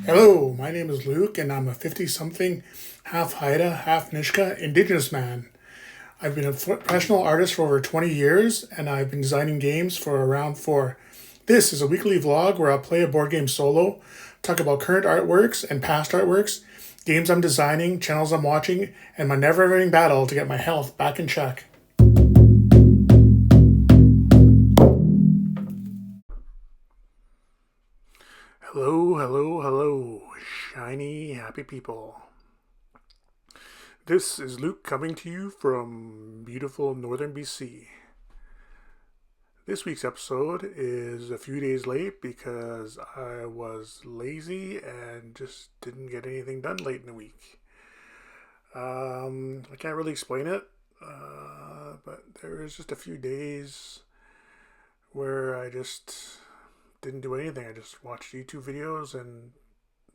Hello, my name is Luke, and I'm a 50 something, half Haida, half Nishka indigenous man. I've been a professional artist for over 20 years, and I've been designing games for around 4. This is a weekly vlog where I'll play a board game solo, talk about current artworks and past artworks, games I'm designing, channels I'm watching, and my never ending battle to get my health back in check. Hello, hello, hello, shiny, happy people. This is Luke coming to you from beautiful northern BC. This week's episode is a few days late because I was lazy and just didn't get anything done late in the week. I can't really explain it, but there was just a few days where I just didn't do anything. I just watched YouTube videos and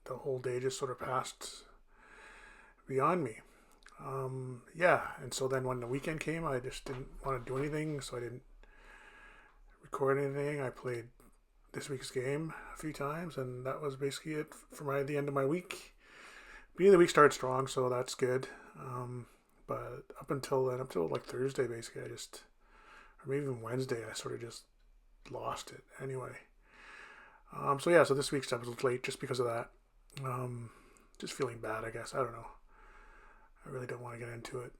the whole day just sort of passed beyond me. And so then when the weekend came, I just didn't want to do anything, so I didn't record anything. I played this week's game a few times, and that was basically it for the end of my week. Beginning of the week started strong, so that's good. But up until then, up till like Thursday, basically, or maybe even Wednesday, I sort of just lost it. Anyway, so this week's episode was late just because of that. Just feeling bad, I guess. I don't know. I really don't want to get into it.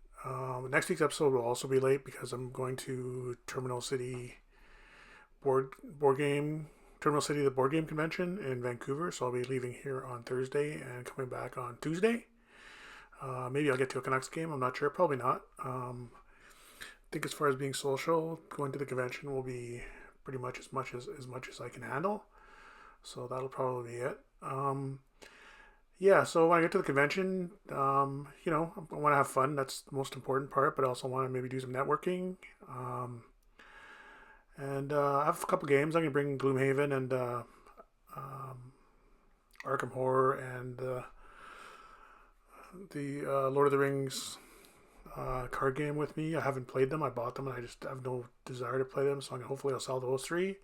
Next week's episode will also be late because I'm going to Terminal City, the board game convention in Vancouver. So I'll be leaving here on Thursday and coming back on Tuesday. Maybe I'll get to a Canucks game. I'm not sure. Probably not. I think as far as being social, going to the convention will be pretty much as much as I can handle. So that'll probably be it. So when I get to the convention, I want to have fun. That's the most important part, but I also want to maybe do some networking. I have a couple games. I'm going to bring Gloomhaven and Arkham Horror and the Lord of the Rings card game with me. I haven't played them. I bought them, and I just have no desire to play them, so hopefully I'll sell those 3.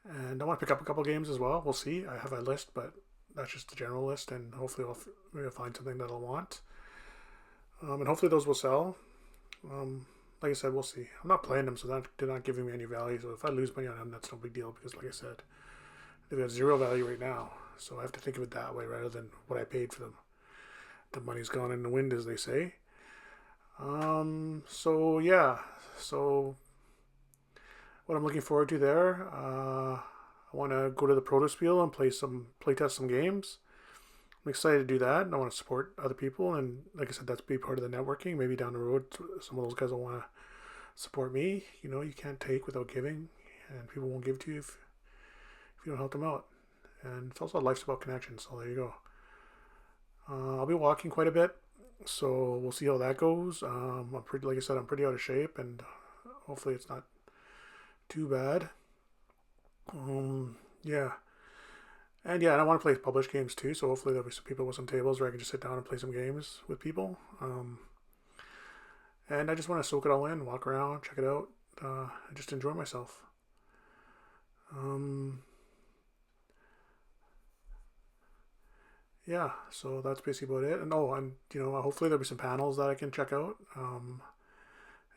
And I want to pick up a couple games as well. We'll see. I have a list, but that's just the general list, and hopefully I'll find something that I'll want. And hopefully those will sell. Like I said, we'll see. I'm not playing them, so they're not giving me any value. So if I lose money on them, that's no big deal because, like I said, they've got 0 value right now. So I have to think of it that way rather than what I paid for them. The money's gone in the wind, as they say. So what I'm looking forward to there, I want to go to the Protospiel and playtest some games. I'm excited to do that, and I want to support other people. And like I said, that's be part of the networking. Maybe down the road, some of those guys will want to support me. You can't take without giving, and people won't give to you if you don't help them out. And it's also life's about connection. So there you go. I'll be walking quite a bit, so we'll see how that goes. I'm pretty out of shape, and hopefully it's not too bad. And I want to play published games too, so hopefully there'll be some people with some tables where I can just sit down and play some games with people. And I just want to soak it all in, walk around, check it out, and just enjoy myself. So that's basically about it. And hopefully there'll be some panels that I can check out.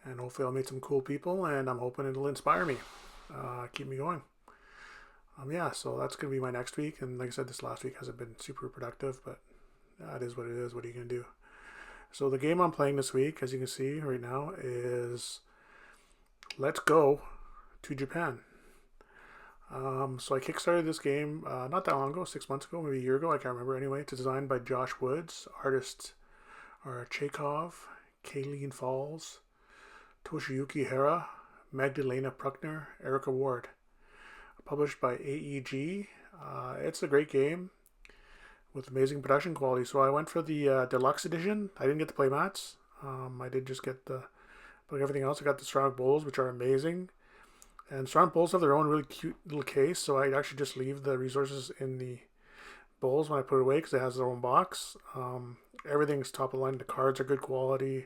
And hopefully I'll meet some cool people, and I'm hoping it'll inspire me, keep me going. So that's going to be my next week. And like I said, this last week hasn't been super productive, but that is what it is. What are you going to do? So the game I'm playing this week, as you can see right now, is Let's Go to Japan. So I kickstarted this game not that long ago, 6 months ago, maybe a year ago, I can't remember. Anyway, it's designed by Josh Woods. Artists are Chekhov, Kayleen Falls, Toshiyuki Hara, Magdalena Bruckner, Erica Ward. Published by AEG. It's a great game with amazing production quality. So I went for the deluxe edition. I didn't get the playmats. I did just get like everything else. I got the Strong Bowls, which are amazing. And Strong Bowls have their own really cute little case. So I actually just leave the resources in the bowls when I put it away because it has their own box. Everything's top of the line. The cards are good quality.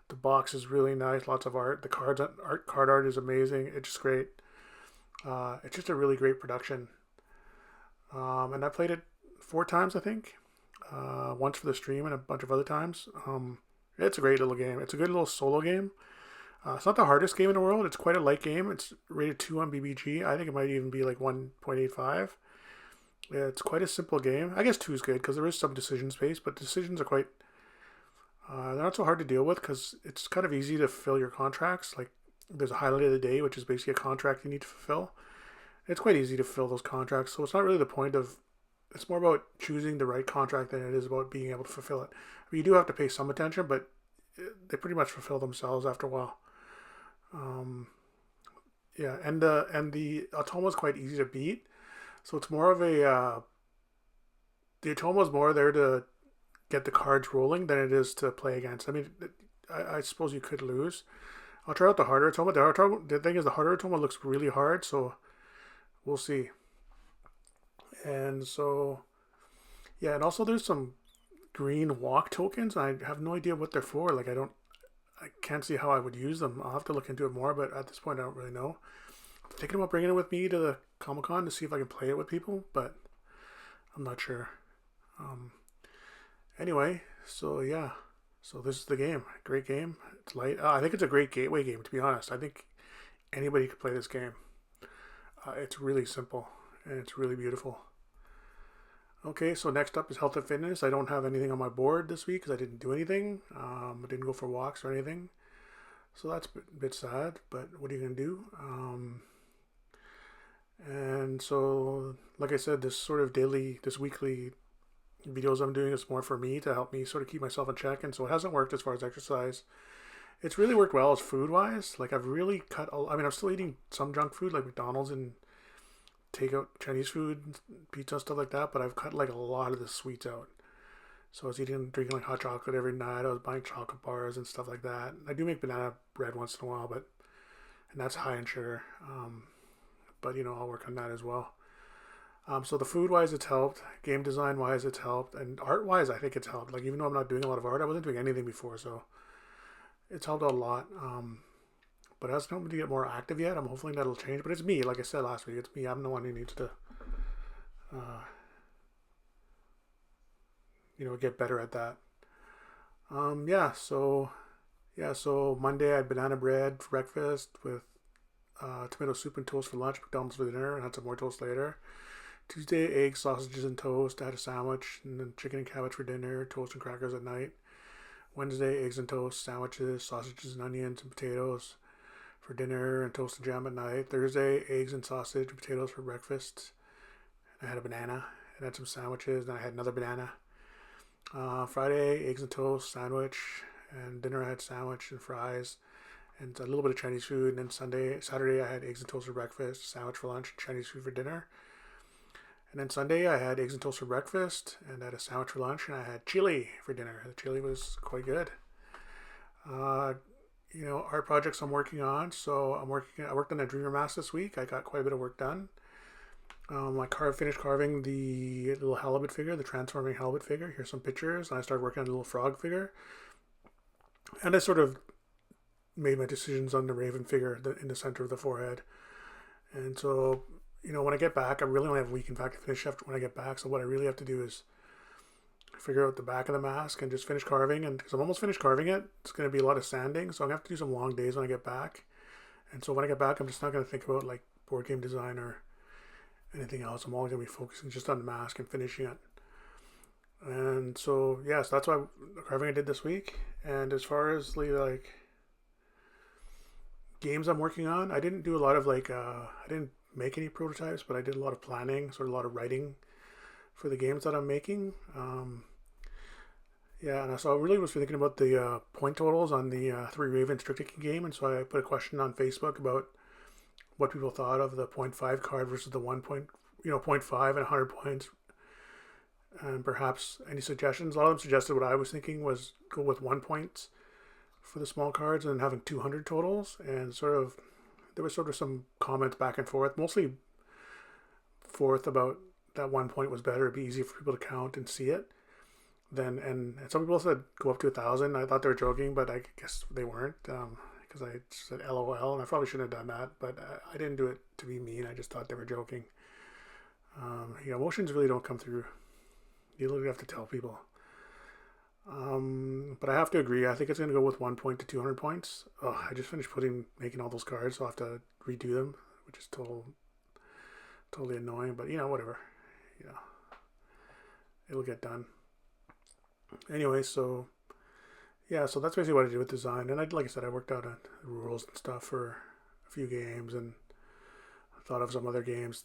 The box is really nice. Lots of art. The card art is amazing. It's just great. It's just a really great production. And I played it 4 times, I think. Once for the stream and a bunch of other times. It's a great little game. It's a good little solo game. It's not the hardest game in the world. It's quite a light game. It's rated 2 on BBG. I think it might even be like 1.85. It's quite a simple game. I guess 2 is good because there is some decision space, but decisions are quite... they're not so hard to deal with because it's kind of easy to fulfill your contracts. Like, there's a highlight of the day, which is basically a contract you need to fulfill. It's quite easy to fulfill those contracts, so it's not really the point of... It's more about choosing the right contract than it is about being able to fulfill it. I mean, you do have to pay some attention, but they pretty much fulfill themselves after a while. Yeah, and the automa is quite easy to beat, so it's more of a the automa is more there to get the cards rolling than it is to play against. I mean, I suppose you could lose. I'll try out the harder automa. The thing is, the harder automa looks really hard, so we'll see. And so, yeah, and also there's some green walk tokens. I have no idea what they're for. Like, I can't see how I would use them. I'll have to look into it more, but at this point I don't really know. I'm thinking about bringing it with me to the Comic-Con to see if I can play it with people, but I'm not sure. Anyway, so yeah. So this is the game. Great game. It's light. I think it's a great gateway game, to be honest. I think anybody could play this game. It's really simple, and it's really beautiful. Okay, so next up is health and fitness. I don't have anything on my board this week because I didn't do anything. I didn't go for walks or anything. So that's a bit sad, but what are you going to do? And so, like I said, this weekly videos I'm doing is more for me to help me sort of keep myself in check. And so it hasn't worked as far as exercise. It's really worked well as food-wise. Like, I've really I'm still eating some junk food like McDonald's and takeout Chinese food, pizza, stuff like that, but I've cut like a lot of the sweets out. So I was drinking like hot chocolate every night. I was buying chocolate bars and stuff like that. I do make banana bread once in a while, and that's high in sugar. But I'll work on that as well. So the food wise, it's helped. Game design wise, it's helped, and art wise, I think it's helped. Like, even though I'm not doing a lot of art, I wasn't doing anything before, so it's helped out a lot. But it hasn't helped me to get more active yet. I'm hoping that'll change. But it's me, like I said last week. It's me. I'm the one who needs to, get better at that. So Monday I had banana bread for breakfast with tomato soup and toast for lunch, McDonald's for dinner, and had some more toast later. Tuesday, eggs, sausages, and toast. I had a sandwich, and then chicken and cabbage for dinner, toast and crackers at night. Wednesday, eggs and toast, sandwiches, sausages and onions and potatoes for dinner, and toast and jam at night. Thursday, eggs and sausage and potatoes for breakfast. I had a banana and had some sandwiches. Then I had another banana. Friday, eggs and toast, sandwich, and dinner I had sandwich and fries and a little bit of Chinese food. And then Saturday I had eggs and toast for breakfast, sandwich for lunch, and Chinese food for dinner. And then Sunday I had eggs and toast for breakfast and I had a sandwich for lunch, and I had chili for dinner. The chili was quite good. Art projects I'm working on. So I worked on a Dreamer mask this week. I got quite a bit of work done. I finished carving the little halibut figure, the transforming halibut figure. Here's some pictures. And I started working on a little frog figure. And I sort of made my decisions on the raven figure in the center of the forehead. And so, when I get back, I really only have a week, in fact, to finish when I get back. So what I really have to do is figure out the back of the mask and just finish carving. And because I'm almost finished carving it, it's going to be a lot of sanding. So I'm going to have to do some long days when I get back. And so when I get back, I'm just not going to think about like board game design or anything else. I'm always going to be focusing just on the mask and finishing it. And so, yes, that's why carving I did this week. And as far as like games I'm working on, I didn't do a lot of I didn't make any prototypes, but I did a lot of planning, sort of a lot of writing for the games that I'm making. And so I really was thinking about the point totals on the 3 Ravens trick taking game, and so I put a question on Facebook about what people thought of the 0.5 card versus the 0.5 and 100 points, and perhaps any suggestions. A lot of them suggested what I was thinking was go with 1 point for the small cards and having 200 totals, and there was sort of some comments back and forth, mostly forth about that 1 point was better. It'd be easy for people to count and see it. And some people said go up to 1,000. I thought they were joking, but I guess they weren't, because I said LOL, and I probably shouldn't have done that, but I didn't do it to be mean. I just thought they were joking. Emotions really don't come through You literally have to tell people. But I have to agree. I think it's gonna go with 1 point to 200 points. Oh, I just finished making all those cards, so I'll have to redo them, which is totally annoying. But whatever. You know, it'll get done. Anyway, so yeah, so that's basically what I did with design. And like I said, I worked out on the rules and stuff for a few games, and thought of some other games.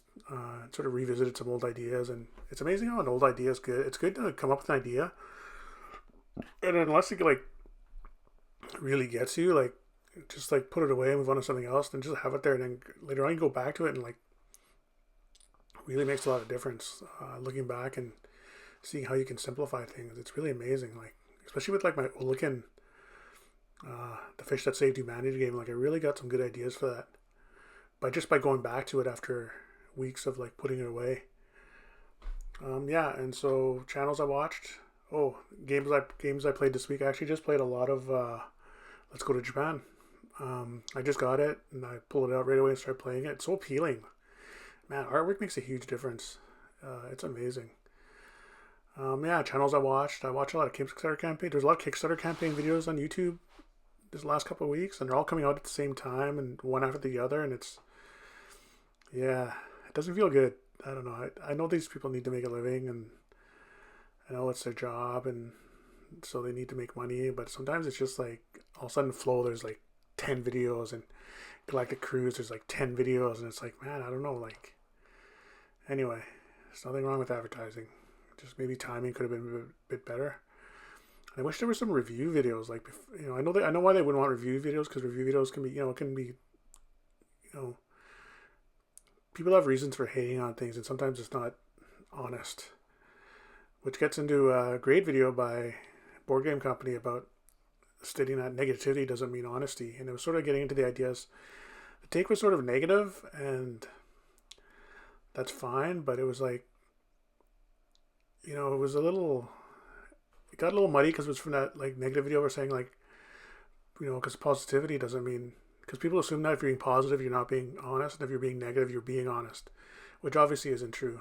Sort of revisited some old ideas, and it's amazing how an old idea is good. It's good to come up with an idea, and unless it like really gets you, like just like put it away and move on to something else, then just have it there, and then later on you go back to it, and like really makes a lot of difference. Looking back and seeing how you can simplify things, it's really amazing. Like especially with like my Olican, the Fish That Saved Humanity game, like I really got some good ideas for that. But just by going back to it after weeks of like putting it away. Yeah, and so channels I watched. Oh, games I played this week. I actually just played a lot of Let's Go to Japan. I just got it and I pulled it out right away and started playing it. It's so appealing. Man, artwork makes a huge difference. It's amazing. Yeah, channels I watched. I watch a lot of Kickstarter campaign. There's a lot of Kickstarter campaign videos on YouTube this last couple of weeks, and they're all coming out at the same time and one after the other, and it doesn't feel good. I don't know. I know these people need to make a living, and I know it's their job, and so they need to make money, but sometimes it's just like all of a sudden Flow, there's like 10 videos, and Galactic Cruise, there's like 10 videos, and it's like, man, I don't know. Like, anyway, there's nothing wrong with advertising. Just maybe timing could have been a bit better. I wish there were some review videos. Like, I know why they wouldn't want review videos, because review videos can be, people have reasons for hating on things, and sometimes it's not honest. Which gets into a great video by Board Game Company about stating that negativity doesn't mean honesty, and it was sort of getting into the ideas. The take was sort of negative, and that's fine, but it was like, it was it got a little muddy because it was from that like negative video. We're saying like, because positivity doesn't mean, because people assume that if you're being positive, you're not being honest, and if you're being negative, you're being honest, which obviously isn't true.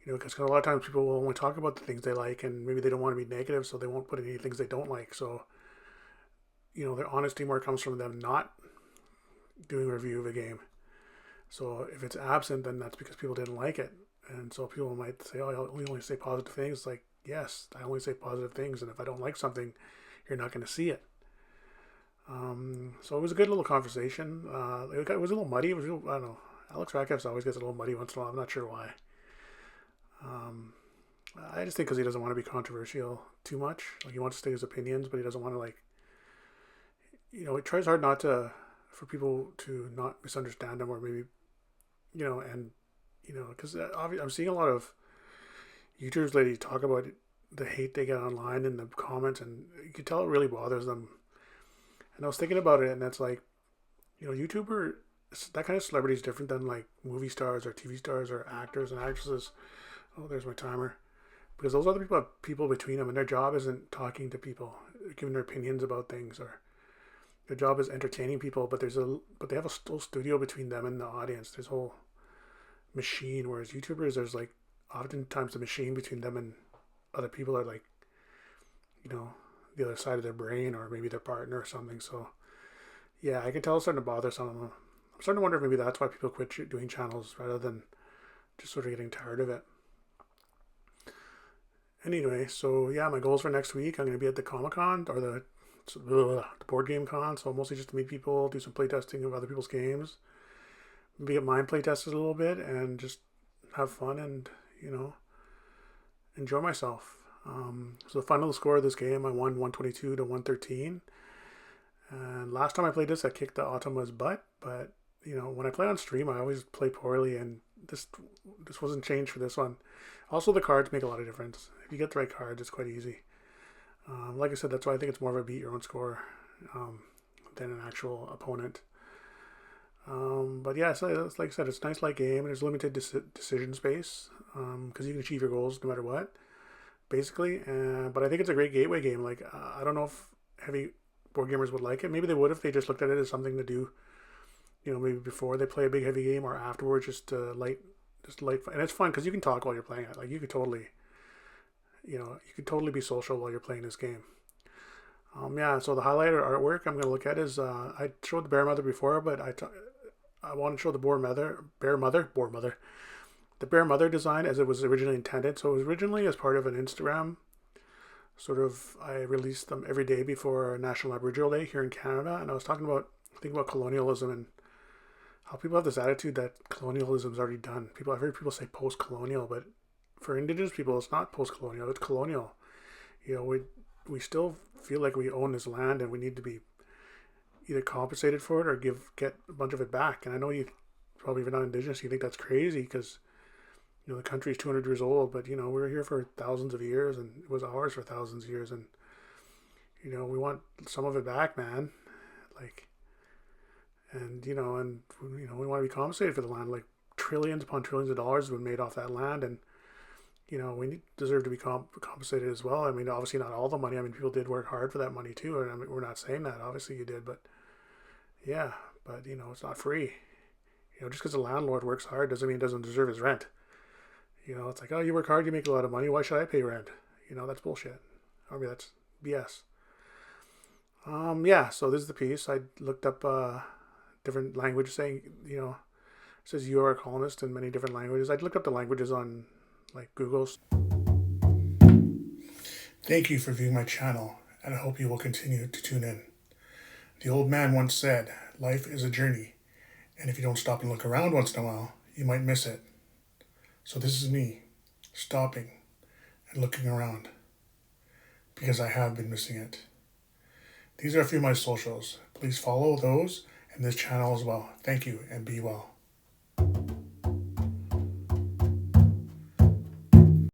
Because a lot of times people will only talk about the things they like, and maybe they don't want to be negative, so they won't put any things they don't like. So, their honesty more comes from them not doing a review of a game. So if it's absent, then that's because people didn't like it. And so people might say, oh, I only say positive things. It's like, yes, I only say positive things, and if I don't like something, you're not going to see it. So it was a good little conversation. It was a little muddy. It was, I don't know. Alex Radcliffe always gets a little muddy once in a while. I'm not sure why. I just think because he doesn't want to be controversial too much. Like, he wants to state his opinions, but he doesn't want to, like, he tries hard not to, for people to not misunderstand him, or maybe, because I'm seeing a lot of YouTubers lately talk about the hate they get online in the comments, and you can tell it really bothers them. And I was thinking about it, and that's like, YouTuber, that kind of celebrity is different than like movie stars or TV stars or actors and actresses. Oh, there's my timer. Because those other people have people between them, and their job isn't talking to people, giving their opinions about things, or their job is entertaining people. But they have a whole studio between them and the audience. There's a whole machine. Whereas YouTubers, there's like oftentimes the machine between them and other people are like, the other side of their brain, or maybe their partner or something. So yeah, I can tell it's starting to bother some of them. I'm starting to wonder if maybe that's why people quit doing channels rather than just sort of getting tired of it. Anyway, so yeah, my goals for next week, I'm going to be at the Comic-Con, or the board game con, so mostly just to meet people, do some playtesting of other people's games, maybe get mine playtested a little bit, and just have fun and, enjoy myself. So the final score of this game, I won 122 to 113. And last time I played this, I kicked the Automa's butt, but, when I play on stream, I always play poorly, and this wasn't changed for this one. Also, the cards make a lot of difference. If you get the right cards, it's quite easy. Like I said, that's why I think it's more of a beat your own score than an actual opponent. But yeah, so like I said, it's a nice light game. There's limited decision space because you can achieve your goals no matter what, basically. But I think it's a great gateway game. Like, I don't know if heavy board gamers would like it. Maybe they would if they just looked at it as something to do, maybe before they play a big heavy game, or afterwards, just to just light, and it's fun because you can talk while you're playing it. Like you could totally, you could totally be social while you're playing this game. Yeah, so the highlighter artwork I'm gonna look at is I showed the bear mother before, but I want to show the boar mother, the bear mother design as it was originally intended. So it was originally as part of an Instagram sort of. I released them every day before National Aboriginal Day here in Canada, and I was thinking about colonialism and how people have this attitude that colonialism is already done. I've heard people say post-colonial, but for Indigenous people, it's not post-colonial; it's colonial. We still feel like we own this land and we need to be either compensated for it or get a bunch of it back. And I know you probably, if you're not Indigenous, you think that's crazy because the country's 200 years old, but we were here for thousands of years and it was ours for thousands of years, and we want some of it back, man. Like, and we want to be compensated for the land. Like trillions upon trillions of dollars have been made off that land, and we deserve to be compensated as well. I mean, obviously not all the money. I mean, people did work hard for that money too, and I mean, we're not saying that. Obviously you did, but yeah, but it's not free. Just because a landlord works hard doesn't mean he doesn't deserve his rent. It's like, oh, you work hard, you make a lot of money. Why should I pay rent? That's bullshit. I mean, that's BS. Yeah. So this is the piece. I looked up different languages saying, it says you are a colonist in many different languages. I looked up the languages on like Google. Thank you for viewing my channel, and I hope you will continue to tune in. The old man once said, life is a journey, and if you don't stop and look around once in a while, you might miss it. So this is me, stopping and looking around, because I have been missing it. These are a few of my socials. Please follow those and this channel as well. Thank you, and be well.